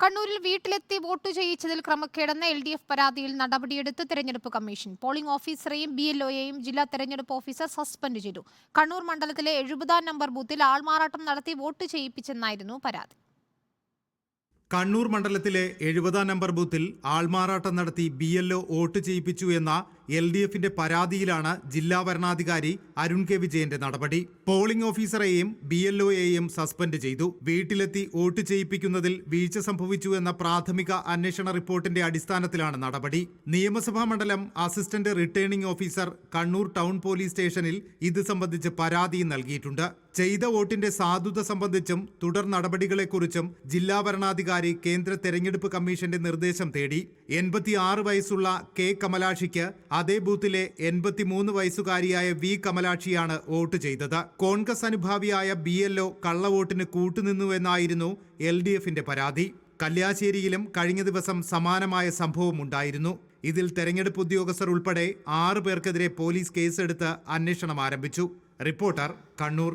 കണ്ണൂരിൽ വീട്ടിലെത്തി vote ചെയ്യിച്ചതിൽ ക്രമക്കേടെന്ന LDF പരാതിയിൽ നടപടിയെടുത്ത് തെരഞ്ഞെടുപ്പ് കമ്മീഷൻ. പോളിംഗ് ഓഫീസറെയും BLOയെയും ജില്ലാ തെരഞ്ഞെടുപ്പ് ഓഫീസർ സസ്പെൻഡ് ചെയ്തു. കണ്ണൂർ മണ്ഡലത്തിലെ 70-ാം നമ്പർ ബൂത്തിൽ ആൾമാറാട്ടം നടത്തി വോട്ട് ചെയ്യിപ്പിച്ചെന്നായിരുന്നു പരാതി. കണ്ണൂർ മണ്ഡലത്തിലെ 70-ാം നമ്പർ ബൂത്തിൽ ആൾമാറാട്ടം നടത്തി BLO വോട്ട് ചെയ്യിപ്പിച്ചു എന്ന LDFന്റെ പരാതിയിലാണ് ജില്ലാ വരണാധികാരി അരുൺ കെ വിജയന്റെ നടപടി. പോളിംഗ് ഓഫീസറെയും BLOയെയും സസ്പെൻഡ് ചെയ്തു. വീട്ടിലെത്തി വോട്ട് ചെയ്യിപ്പിക്കുന്നതിൽ വീഴ്ച സംഭവിച്ചു എന്ന പ്രാഥമിക അന്വേഷണ റിപ്പോർട്ടിന്റെ അടിസ്ഥാനത്തിലാണ് നടപടി. നിയമസഭാ മണ്ഡലം assistant returning officer Kannur town police സ്റ്റേഷനിൽ ഇത് സംബന്ധിച്ച് പരാതി നൽകിയിട്ടുണ്ട്. ചെയ്ത വോട്ടിന്റെ സാധുത സംബന്ധിച്ചും തുടർ നടപടികളെക്കുറിച്ചും ജില്ലാ വരണാധികാരി കേന്ദ്ര തെരഞ്ഞെടുപ്പ് കമ്മീഷന്റെ നിർദ്ദേശം തേടി. 86 വയസ്സുള്ള K കമലാക്ഷിക്ക് അതേ ബൂത്തിലെ 83 വയസ്സുകാരിയായ V കമലാക്ഷിയാണ് വോട്ട് ചെയ്തത്. കോൺഗ്രസ് അനുഭാവിയായ BLO കള്ളവോട്ടിന് കൂട്ടുനിന്നുവെന്നായിരുന്നു LDFന്റെ പരാതി. കല്യാശ്ശേരിയിലും കഴിഞ്ഞ ദിവസം സമാനമായ സംഭവം ഉണ്ടായിരുന്നു. ഇതിൽ തെരഞ്ഞെടുപ്പ് ഉദ്യോഗസ്ഥർ ഉൾപ്പെടെ 6 പേർക്കെതിരെ പോലീസ് കേസെടുത്ത് അന്വേഷണം ആരംഭിച്ചു. റിപ്പോർട്ടർ, കണ്ണൂർ.